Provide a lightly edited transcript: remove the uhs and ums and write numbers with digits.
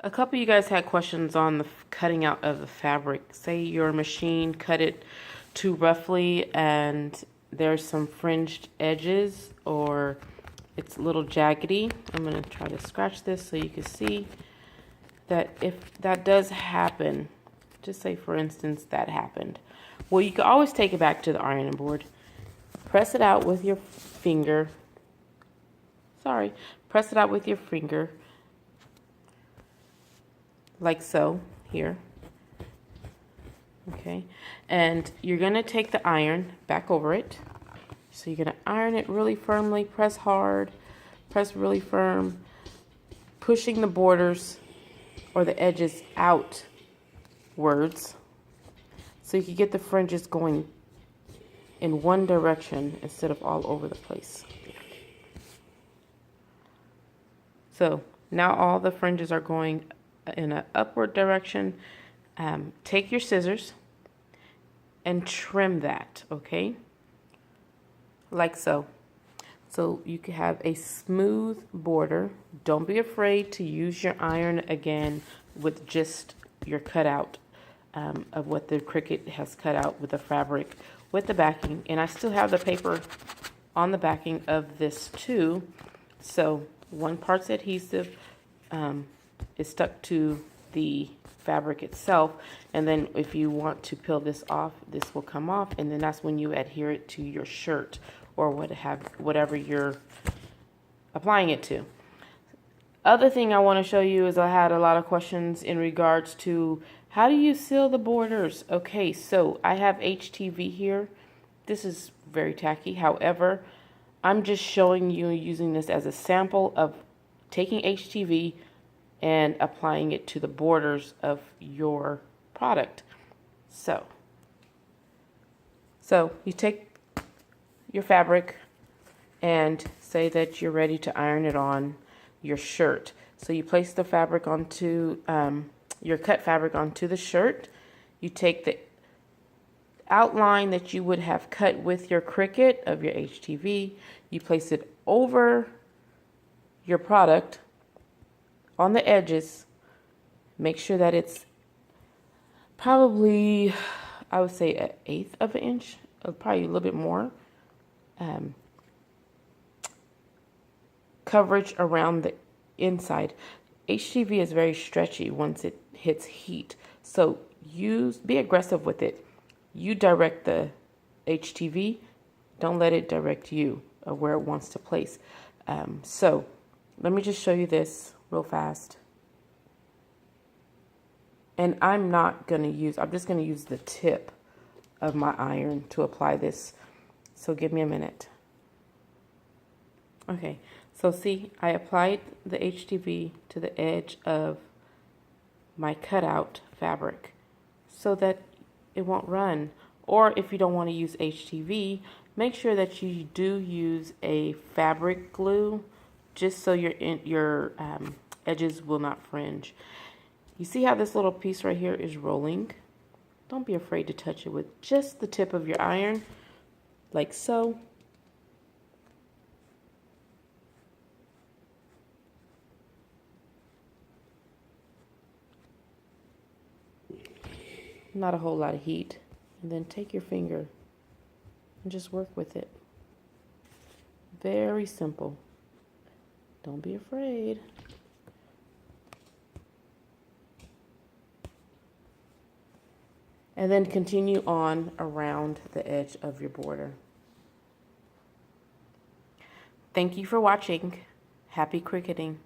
A couple of you guys had questions on the cutting out of the fabric. Say your machine cut it too roughly and there's some fringed edges or it's a little jaggedy. I'm going to try to scratch this so you can see that if that does happen, just say for instance that happened. Well, you can always take it back to the ironing board. Press it out with your finger. Press it out with your finger. Like so, here. Okay, and you're going to take the iron back over it. So you're going to iron it really firmly, press hard, press really firm, pushing the borders or the edges outwards so you can get the fringes going in one direction instead of all over the place. So now all the fringes are going in an upward direction. Take your scissors and trim that, okay? Like so. So you can have a smooth border. Don't be afraid to use your iron again with just your cutout of what the Cricut has cut out with the fabric, with the backing. And I still have the paper on the backing of this too. So one part's adhesive is stuck to the fabric itself, and then if you want to peel this off, this will come off, and then that's when you adhere it to your shirt or whatever you're applying it to. Other thing I want to show you is I had a lot of questions in regards to how do you seal the borders. Okay, so I have HTV here. This is very tacky. However, I'm just showing you using this as a sample of taking HTV and applying it to the borders of your product. So you take your fabric and say that you're ready to iron it on your shirt. So you place the fabric onto, your cut fabric onto the shirt. You take the outline that you would have cut with your Cricut of your HTV. You place it over your product on the edges. Make sure that it's probably, I would say, 1/8 of an inch, or probably a little bit more coverage around the inside. HTV is very stretchy once it hits heat, so be aggressive with it. You direct the HTV, don't let it direct you of where it wants to place. So let me just show you this real fast. And I'm just going to use the tip of my iron to apply this. So give me a minute. Okay, so see, I applied the HTV to the edge of my cutout fabric so that it won't run. Or if you don't want to use HTV, make sure that you do use a fabric glue just so your edges will not fringe. You see how this little piece right here is rolling? Don't be afraid to touch it with just the tip of your iron, like so. Not a whole lot of heat. And then take your finger and just work with it. Very simple. Don't be afraid. And then continue on around the edge of your border. Thank you for watching. Happy cricketing.